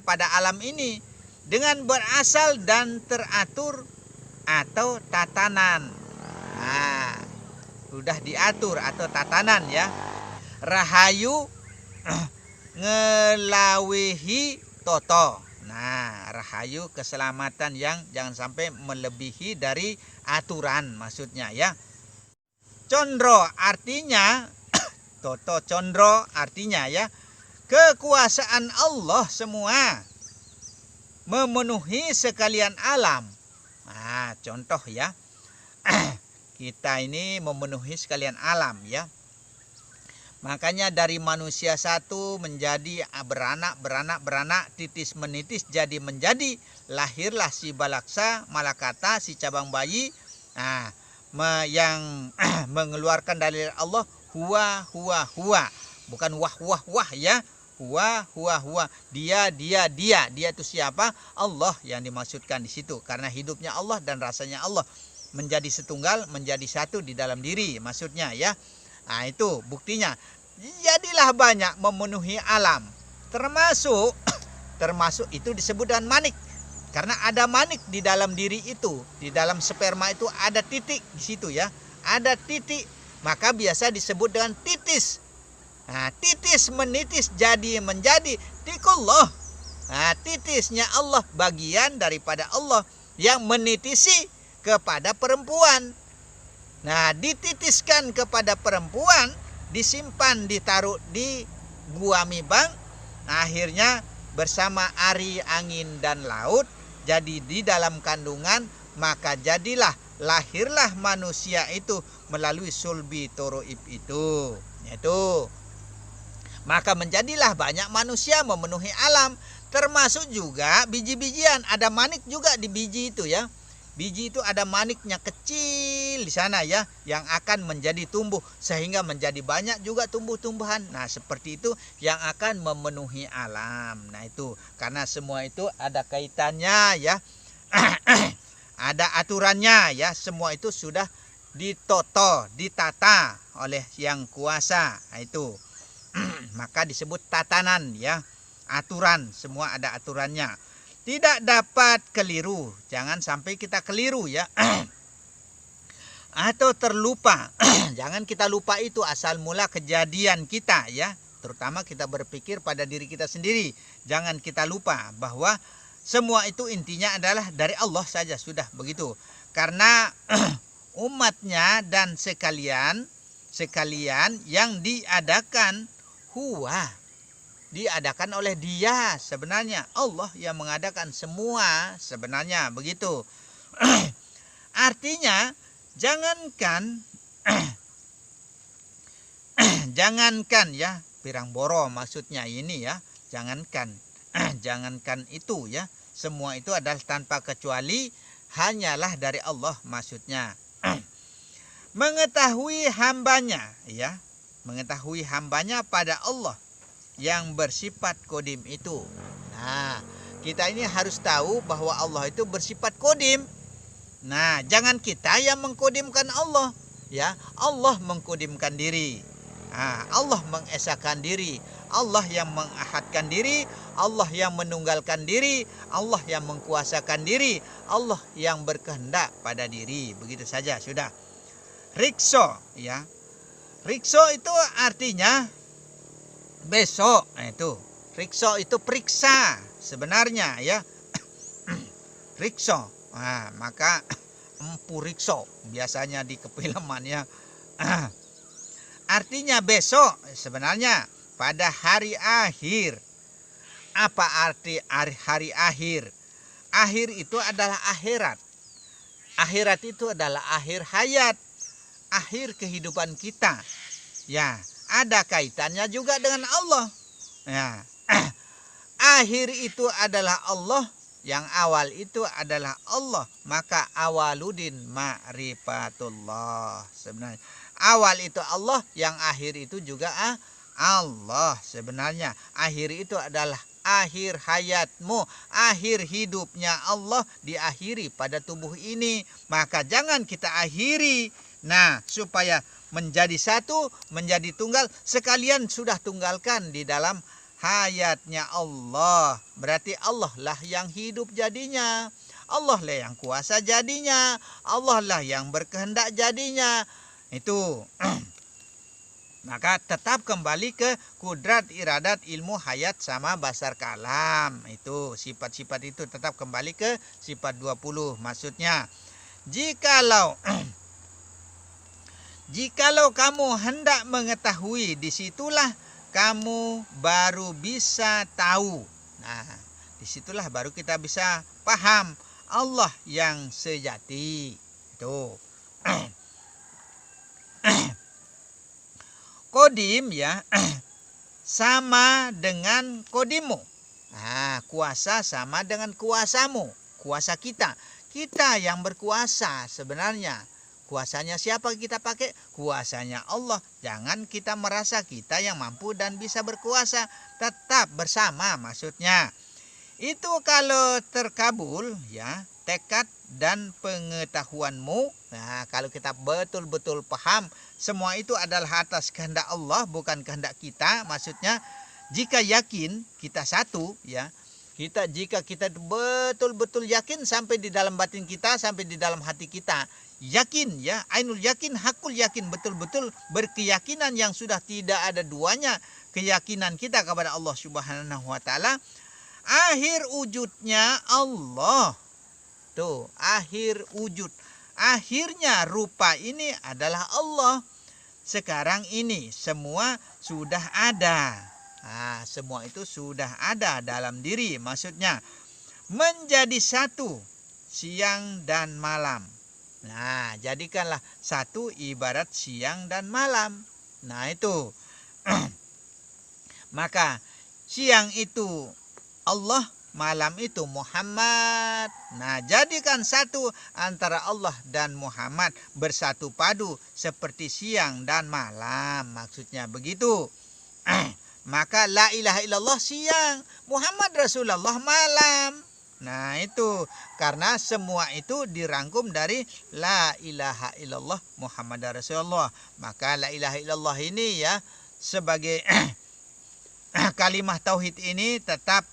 pada alam ini dengan berasal dan teratur atau tatanan. Nah, sudah diatur atau tatanan ya. Rahayu ngelawihi toto. Nah, rahayu keselamatan yang jangan sampai melebihi dari aturan maksudnya ya. Condro artinya toto condro artinya ya kekuasaan Allah semua memenuhi sekalian alam. Nah, contoh ya. Kita ini memenuhi sekalian alam ya. Makanya dari manusia satu menjadi beranak, titis menitis jadi menjadi, lahirlah si balaksa, malakata, si cabang bayi. Nah, yang mengeluarkan dari Allah huwa. Bukan wah ya. Huwa. Dia itu siapa? Allah yang dimaksudkan di situ. Karena hidupnya Allah dan rasanya Allah menjadi setunggal, menjadi satu di dalam diri maksudnya ya. Nah, itu buktinya. Jadilah banyak memenuhi alam. Termasuk itu disebut dengan manik. Karena ada manik di dalam diri itu. Di dalam sperma itu ada titik di situ ya. Ada titik. Maka biasa disebut dengan titis. Nah, titis menitis jadi menjadi tikullah. Nah, titisnya Allah bagian daripada Allah yang menitisi kepada perempuan. Nah, dititiskan kepada perempuan, disimpan, ditaruh di gua mibang, akhirnya bersama ari, angin, dan laut, jadi di dalam kandungan, maka jadilah, lahirlah manusia itu melalui sulbi toroib itu. Yaitu, maka menjadilah banyak manusia memenuhi alam, termasuk juga biji-bijian, ada manik juga di biji itu ya. Biji itu ada maniknya kecil di sana ya, yang akan menjadi tumbuh sehingga menjadi banyak juga tumbuh-tumbuhan. Nah, seperti itu yang akan memenuhi alam. Nah, itu karena semua itu ada kaitannya ya. Ada aturannya ya, semua itu sudah ditoto, ditata oleh yang kuasa. Nah, itu. Maka disebut tatanan ya. Aturan, semua ada aturannya. Tidak dapat keliru, jangan sampai kita keliru ya. Atau terlupa. Jangan kita lupa itu asal mula kejadian kita ya. Terutama kita berpikir pada diri kita sendiri. Jangan kita lupa bahwa semua itu intinya adalah dari Allah saja, sudah begitu. Karena umatnya dan sekalian yang diadakan diadakan oleh Dia sebenarnya. Allah yang mengadakan semua sebenarnya begitu. Artinya jangankan ya, pirang boro maksudnya ini ya. Jangankan itu ya. Semua itu adalah tanpa kecuali hanyalah dari Allah maksudnya. Mengetahui hambanya ya. Mengetahui hambanya pada Allah yang bersifat kodim itu. Nah, kita ini harus tahu bahwa Allah itu bersifat kodim. Nah, jangan kita yang mengkodimkan Allah. Ya, Allah mengkodimkan diri. Nah, Allah mengesakan diri. Allah yang mengahadkan diri. Allah yang menunggalkan diri. Allah yang mengkuasakan diri. Allah yang berkehendak pada diri. Begitu saja sudah. Rikso ya. Rikso itu artinya besok. Nah, itu rikso itu periksa sebenarnya ya. Rikso. Nah, maka empu rikso biasanya di kefilman ya. Artinya besok sebenarnya pada hari akhir. Apa arti hari akhir? Akhir itu adalah akhirat. Akhirat itu adalah akhir hayat, akhir kehidupan kita. Ya, ada kaitannya juga dengan Allah. Ya. Akhir itu adalah Allah, yang awal itu adalah Allah. Maka awaludin ma'rifatullah. Sebenarnya awal itu Allah, yang akhir itu juga Allah. Sebenarnya akhir itu adalah akhir hayatmu, akhir hidupnya Allah diakhiri pada tubuh ini. Maka jangan kita akhiri. Nah, supaya menjadi satu, menjadi tunggal, sekalian sudah tunggalkan di dalam hayatnya Allah. Berarti Allah lah yang hidup jadinya. Allah lah yang kuasa jadinya. Allah lah yang berkehendak jadinya. Itu. Maka tetap kembali ke kudrat, iradat, ilmu, hayat sama basar kalam. Itu sifat-sifat itu tetap kembali ke sifat 20. Maksudnya jikalau kamu hendak mengetahui, disitulah kamu baru bisa tahu. Nah, disitulah baru kita bisa paham Allah yang sejati. Itu. Kodim ya sama dengan kodimu. Nah, kuasa sama dengan kuasamu. Kuasa kita. Kita yang berkuasa sebenarnya. Kuasanya siapa kita pakai? Kuasanya Allah. Jangan kita merasa kita yang mampu dan bisa berkuasa. Tetap bersama maksudnya. Itu kalau terkabul ya, tekad dan pengetahuanmu. Nah, kalau kita betul-betul paham semua itu adalah atas kehendak Allah, bukan kehendak kita. Maksudnya jika yakin kita satu ya, jika kita betul-betul yakin sampai di dalam batin kita, sampai di dalam hati kita, yakin ya, ainul yakin, hakul yakin, betul-betul berkeyakinan yang sudah tidak ada duanya keyakinan kita kepada Allah Subhanahu wa taala. Akhir wujudnya Allah. Tuh, akhir wujud. Akhirnya rupa ini adalah Allah. Sekarang ini semua sudah ada. Nah, semua itu sudah ada dalam diri. Maksudnya menjadi satu siang dan malam. Nah, jadikanlah satu ibarat siang dan malam. Nah, itu. Maka siang itu Allah, malam itu Muhammad. Nah, jadikan satu antara Allah dan Muhammad, bersatu padu seperti siang dan malam. Maksudnya begitu. Maka la ilaha illallah siang, Muhammad Rasulullah malam. Nah, itu karena semua itu dirangkum dari la ilaha illallah Muhammad Rasulullah. Maka la ilaha illallah ini ya sebagai kalimat tauhid ini tetap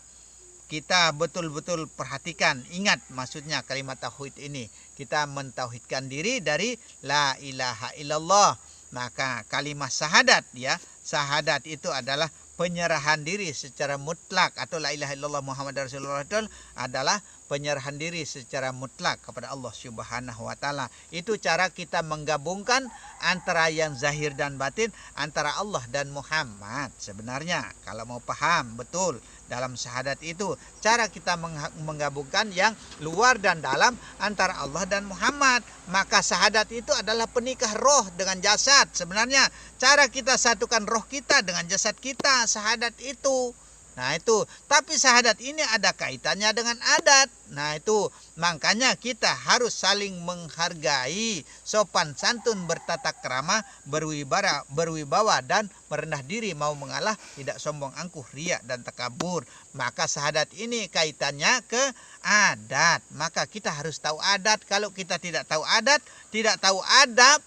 kita betul-betul perhatikan. Ingat maksudnya kalimat tauhid ini. Kita mentauhidkan diri dari la ilaha illallah. Maka kalimat syahadat ya. Syahadat itu adalah penyerahan diri secara mutlak. Atau la ilaha illallah Muhammad Rasulullah itu adalah penyerahan diri secara mutlak kepada Allah Subhanahu wa taala. Itu cara kita menggabungkan antara yang zahir dan batin, antara Allah dan Muhammad. Sebenarnya kalau mau paham betul dalam syahadat itu, cara kita menggabungkan yang luar dan dalam antara Allah dan Muhammad. Maka syahadat itu adalah penikah roh dengan jasad. Sebenarnya cara kita satukan roh kita dengan jasad kita, syahadat itu. Nah, itu. Tapi syahadat ini ada kaitannya dengan adat. Nah, itu. Makanya kita harus saling menghargai, sopan santun, bertata krama, berwibawa dan merendah diri, mau mengalah, tidak sombong angkuh, riak dan takabur. Maka syahadat ini kaitannya ke adat. Maka kita harus tahu adat. Kalau kita tidak tahu adat, tidak tahu adab,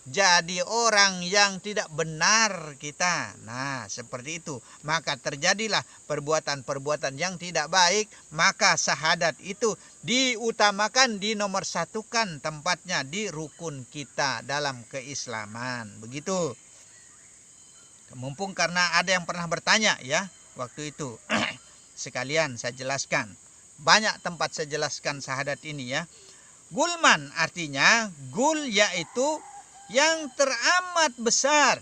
jadi orang yang tidak benar kita. Nah, seperti itu. Maka terjadilah perbuatan-perbuatan yang tidak baik. Maka syahadat itu diutamakan, dinomorsatukan tempatnya di rukun kita dalam keislaman. Begitu. Mumpung karena ada yang pernah bertanya ya waktu itu. Sekalian saya jelaskan. Banyak tempat saya jelaskan syahadat ini ya. Gulman artinya, gul yaitu yang teramat besar.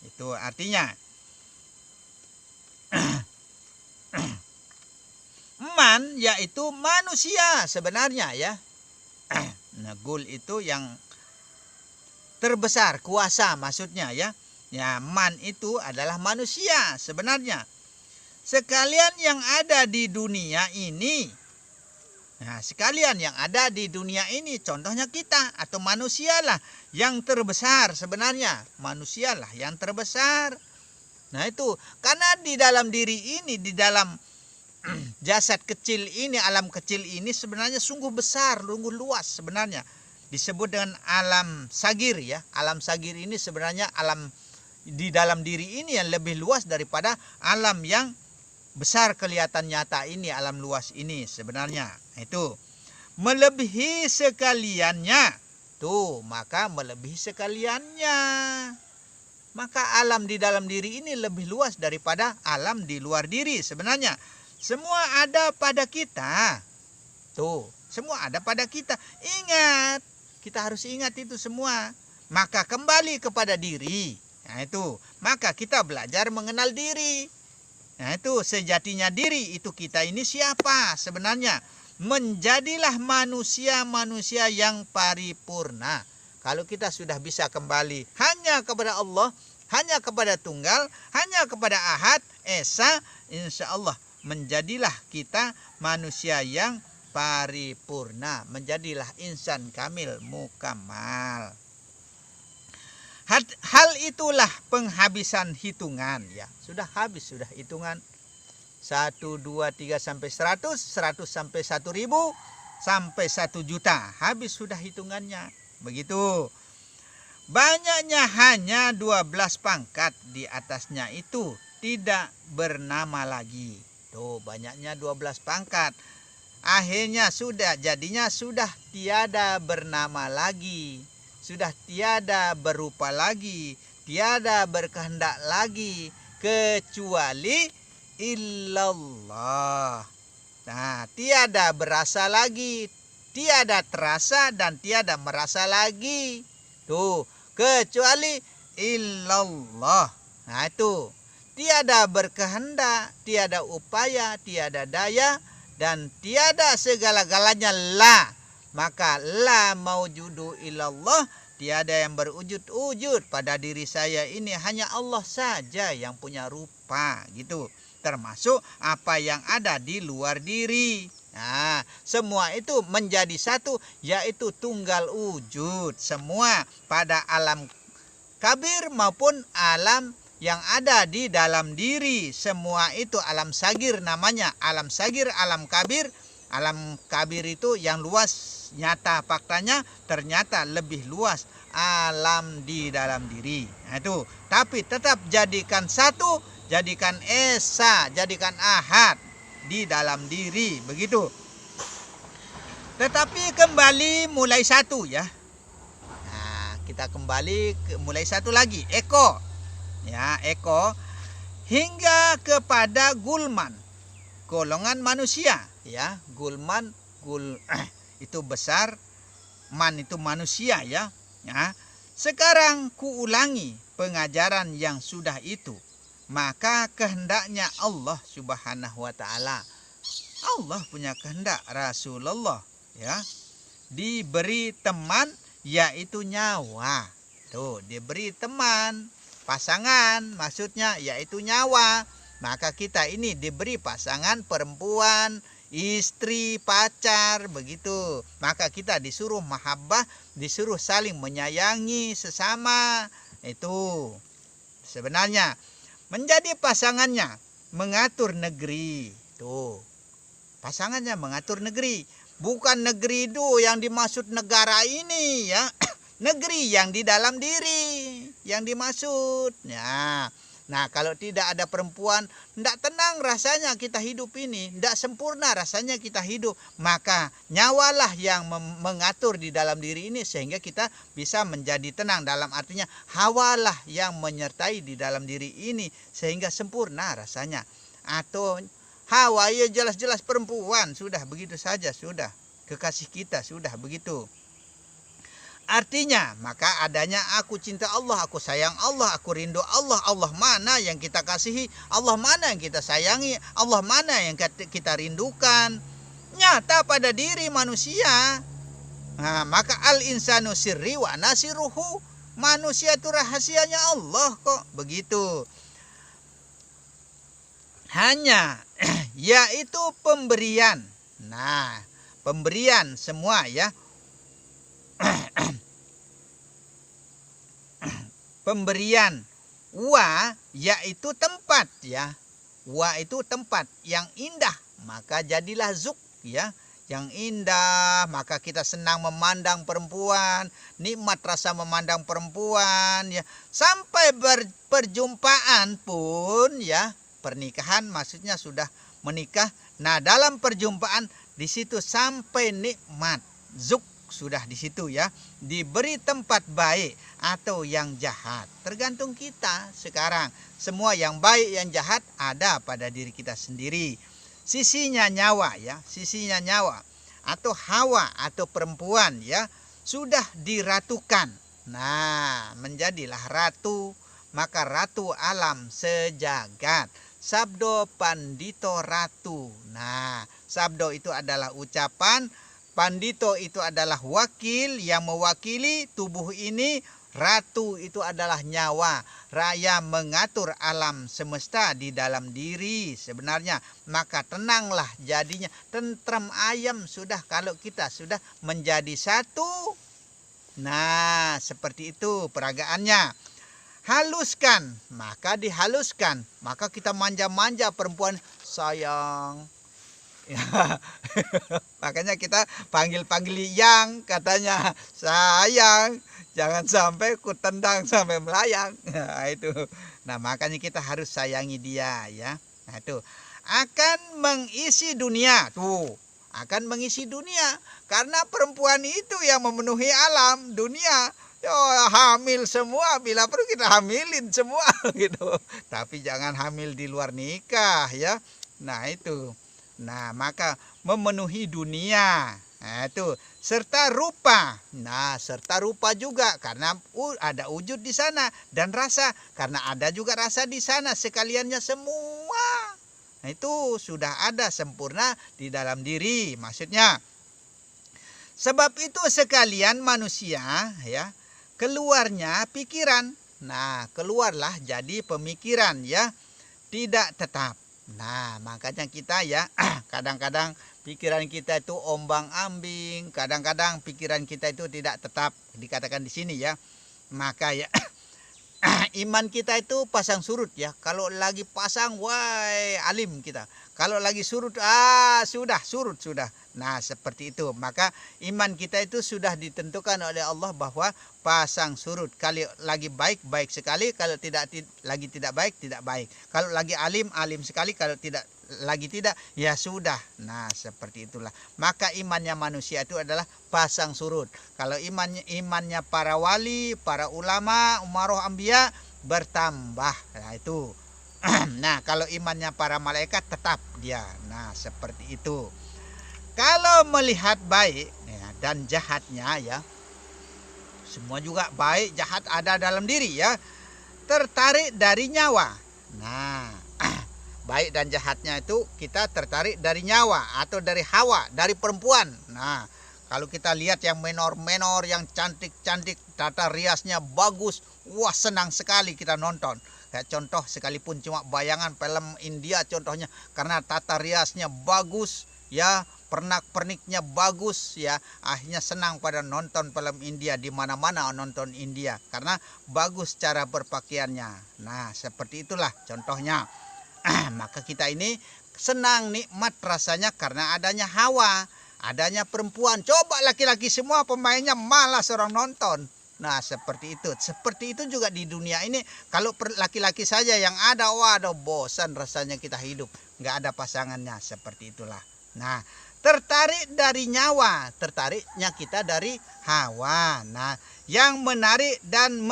Itu artinya man yaitu manusia sebenarnya ya. Nah, gul itu yang terbesar, kuasa maksudnya ya. Ya, man itu adalah manusia sebenarnya. Sekalian yang ada di dunia ini. Nah, sekalian yang ada di dunia ini, contohnya kita atau manusialah yang terbesar sebenarnya. Manusialah yang terbesar. Nah, itu karena di dalam diri ini, di dalam jasad kecil ini, alam kecil ini sebenarnya sungguh besar, sungguh luas sebenarnya. Disebut dengan alam sagir ya. Alam sagir ini sebenarnya alam di dalam diri ini yang lebih luas daripada alam yang besar kelihatan nyata ini, alam luas ini sebenarnya. Itu melebihi sekaliannya. Tuh, maka melebihi sekaliannya. Maka alam di dalam diri ini lebih luas daripada alam di luar diri sebenarnya. Semua ada pada kita. Tuh, semua ada pada kita. Ingat, kita harus ingat itu semua. Maka kembali kepada diri. Nah itu, maka kita belajar mengenal diri. Nah itu, sejatinya diri itu kita ini siapa sebenarnya. Menjadilah manusia-manusia yang paripurna. Kalau kita sudah bisa kembali hanya kepada Allah, hanya kepada Tunggal, hanya kepada Ahad, Esa, insya Allah menjadilah kita manusia yang paripurna. Menjadilah insan kamil mukamal. Hal itulah penghabisan hitungan. Ya, sudah habis, sudah hitungan. 1, 2, 3 sampai 100, 100 sampai 1000, sampai 1 juta. Habis sudah hitungannya. Begitu. Banyaknya hanya 12 pangkat, di atasnya itu tidak bernama lagi. Tuh, banyaknya 12 pangkat. Akhirnya jadinya sudah tiada bernama lagi. Sudah tiada berupa lagi, tiada berkehendak lagi kecuali illallah. Nah, tiada berasa lagi, tiada terasa dan tiada merasa lagi. Tuh, kecuali illallah. Nah, itu. Tiada berkehendak, tiada upaya, tiada daya, dan tiada segala-galanya la. Maka la maujudu illallah, tiada yang berwujud-wujud pada diri saya ini, hanya Allah saja yang punya rupa gitu. Termasuk apa yang ada di luar diri. Nah, semua itu menjadi satu, yaitu tunggal wujud. Semua pada alam kabir maupun alam yang ada di dalam diri. Semua itu alam sagir namanya. Alam sagir, alam kabir. Alam kabir itu yang luas, nyata faktanya ternyata lebih luas alam di dalam diri. Nah itu, tapi tetap jadikan satu, jadikan esa, jadikan ahad di dalam diri, begitu. Tetapi kembali mulai satu ya. Nah, kita kembali mulai satu lagi, eko. Ya, eko hingga kepada gulman, golongan manusia ya. Gulman, itu besar, man itu manusia ya. Ya. Sekarang kuulangi pengajaran yang sudah itu. Maka kehendaknya Allah Subhanahu wa taala. Allah punya kehendak, Rasulullah ya. Diberi teman yaitu nyawa. Tuh, diberi teman, pasangan maksudnya yaitu nyawa. Maka kita ini diberi pasangan perempuan, istri, pacar, begitu. Maka kita disuruh mahabbah, disuruh saling menyayangi sesama. Itu sebenarnya menjadi pasangannya, mengatur negeri. Tuh, pasangannya mengatur negeri. Bukan negeri itu yang dimaksud negara ini ya. Negeri yang di dalam diri yang dimaksud. Ya. Nah, kalau tidak ada perempuan, tidak tenang rasanya kita hidup ini, tidak sempurna rasanya kita hidup. Maka nyawalah yang mengatur di dalam diri ini sehingga kita bisa menjadi tenang. Dalam artinya hawalah yang menyertai di dalam diri ini sehingga sempurna rasanya. Atau hawa ya jelas-jelas perempuan, sudah begitu saja, sudah kekasih kita, sudah begitu. Artinya, maka adanya aku cinta Allah, aku sayang Allah, aku rindu Allah. Allah mana yang kita kasihi, Allah mana yang kita sayangi, Allah mana yang kita rindukan. Nyata pada diri manusia. Nah, maka al-insanu sirri wa nasiruhu. Manusia itu rahasianya Allah kok. Begitu. Hanya, yaitu pemberian. Nah, pemberian semua ya. Pemberian wa yaitu tempat ya. Wa itu tempat yang indah, maka jadilah zuk ya, yang indah. Maka kita senang memandang perempuan, nikmat rasa memandang perempuan ya. Sampai perjumpaan pun ya, pernikahan maksudnya sudah menikah. Nah, dalam perjumpaan di situ sampai nikmat, zuk sudah di situ ya, diberi tempat baik atau yang jahat. Tergantung kita sekarang. Semua yang baik yang jahat ada pada diri kita sendiri. Sisinya nyawa ya, sisinya nyawa atau hawa atau perempuan ya sudah diratukan. Nah, menjadilah ratu, maka ratu alam sejagat. Sabdo pandito ratu. Nah, sabdo itu adalah ucapan, pandito itu adalah wakil yang mewakili tubuh ini, ratu itu adalah nyawa, raya mengatur alam semesta di dalam diri sebenarnya. Maka tenanglah jadinya, tentrem ayam sudah kalau kita sudah menjadi satu. Nah, seperti itu peragaannya. Haluskan, maka dihaluskan, maka kita manja-manja perempuan, sayang. Ya, makanya kita panggil-panggil yang katanya sayang, jangan sampai ku tendang sampai melayang. Nah, itu. Nah, makanya kita harus sayangi dia ya. Nah, itu akan mengisi dunia. Tuh, akan mengisi dunia karena perempuan itu yang memenuhi alam dunia. Yo, hamil semua, bila perlu kita hamilin semua gitu. Tapi jangan hamil di luar nikah ya. Nah, itu. Nah, maka memenuhi dunia. Nah, itu serta rupa. Nah, serta rupa juga karena ada wujud di sana dan rasa karena ada juga rasa di sana sekaliannya semua. Nah, itu sudah ada sempurna di dalam diri maksudnya. Sebab itu sekalian manusia ya, keluarnya pikiran. Nah, keluarlah jadi pemikiran ya, tidak tetap. Nah, makanya kita ya kadang-kadang pikiran kita itu ombang-ambing, kadang-kadang pikiran kita itu tidak tetap, dikatakan di sini ya. Maka ya iman kita itu pasang surut ya. Kalau lagi pasang, wah alim kita. Kalau lagi surut, sudah surut sudah. Nah, seperti itu. Maka iman kita itu sudah ditentukan oleh Allah bahwa pasang surut. Kalau lagi baik, baik sekali. Kalau lagi tidak baik, tidak baik. Kalau lagi alim, alim sekali. Kalau lagi tidak, ya sudah. Nah, seperti itulah. Maka imannya manusia itu adalah pasang surut. Kalau imannya para wali, para ulama, umaroh ambiya bertambah. Nah, itu. Nah, kalau imannya para malaikat tetap dia. Nah, seperti itu. Kalau melihat baik ya, dan jahatnya ya, semua juga baik jahat ada dalam diri ya, tertarik dari nyawa. Nah, baik dan jahatnya itu kita tertarik dari nyawa atau dari hawa, dari perempuan. Nah, kalau kita lihat yang menor-menor, yang cantik-cantik, tata riasnya bagus, wah senang sekali kita nonton. Kayak contoh sekalipun cuma bayangan film India contohnya, karena tata riasnya bagus ya, pernak-perniknya bagus ya, akhirnya senang pada nonton film India, di mana-mana nonton India karena bagus cara berpakaiannya. Nah, seperti itulah contohnya. Maka kita ini senang nikmat rasanya karena adanya hawa, adanya perempuan. Coba laki-laki semua pemainnya malas orang nonton. Nah, seperti itu. Seperti itu juga di dunia ini. Kalau laki-laki saja yang ada, waduh bosan rasanya kita hidup. Nggak ada pasangannya. Seperti itulah. Nah, tertarik dari nyawa. Tertariknya kita dari hawa. Nah, yang menarik dan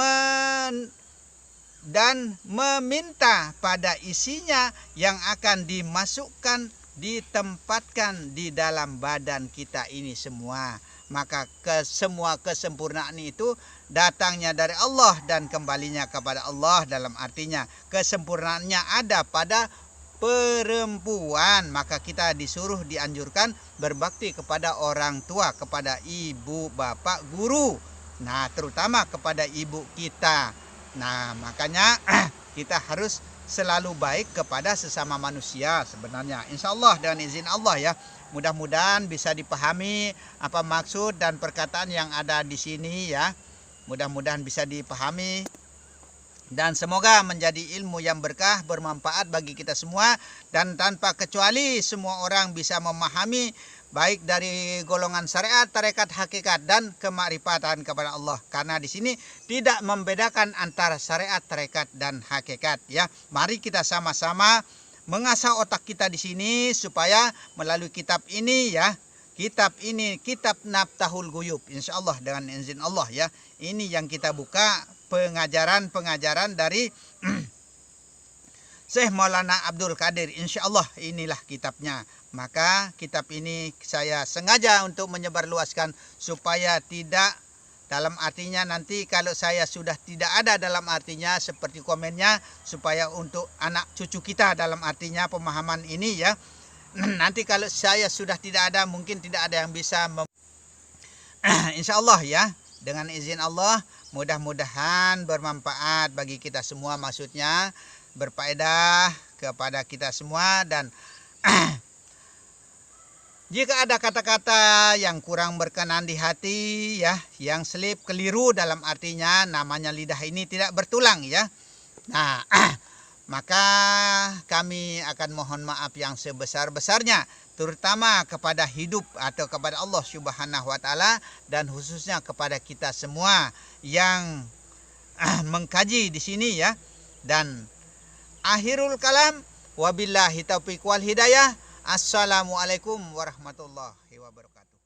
meminta pada isinya yang akan dimasukkan, ditempatkan di dalam badan kita ini semua. Maka semua kesempurnaan itu datangnya dari Allah dan kembalinya kepada Allah. Dalam artinya kesempurnaannya ada pada perempuan. Maka kita disuruh, dianjurkan berbakti kepada orang tua, kepada ibu, bapak, guru. Nah, terutama kepada ibu kita. Nah, makanya kita harus selalu baik kepada sesama manusia sebenarnya. Insya Allah dengan izin Allah ya. Mudah-mudahan bisa dipahami apa maksud dan perkataan yang ada di sini ya. Mudah-mudahan bisa dipahami dan semoga menjadi ilmu yang berkah, bermanfaat bagi kita semua, dan tanpa kecuali semua orang bisa memahami baik dari golongan syariat, tarekat, hakikat dan kemakrifatan kepada Allah. Karena di sini tidak membedakan antara syariat, tarekat dan hakikat ya. Mari kita sama-sama mengasah otak kita di sini supaya melalui kitab ini ya, kitab Naftahul Ghuyub, insyaallah dengan izin Allah ya. Ini yang kita buka pengajaran dari Syekh Maulana Abdul Qadir, insyaallah inilah kitabnya. Maka kitab ini saya sengaja untuk menyebarluaskan supaya tidak, dalam artinya nanti kalau saya sudah tidak ada, dalam artinya seperti komennya, supaya untuk anak cucu kita, dalam artinya pemahaman ini ya. Nanti kalau saya sudah tidak ada, mungkin tidak ada yang bisa insyaallah ya, dengan izin Allah mudah-mudahan bermanfaat bagi kita semua, maksudnya berfaedah kepada kita semua. Dan jika ada kata-kata yang kurang berkenan di hati ya, yang selip keliru, dalam artinya namanya lidah ini tidak bertulang ya. Nah, maka kami akan mohon maaf yang sebesar-besarnya, terutama kepada hidup atau kepada Allah Subhanahu wa taala, dan khususnya kepada kita semua yang mengkaji di sini ya. Dan akhirul kalam, wabillahi taufiq wal hidayah. Assalamualaikum warahmatullahi wabarakatuh.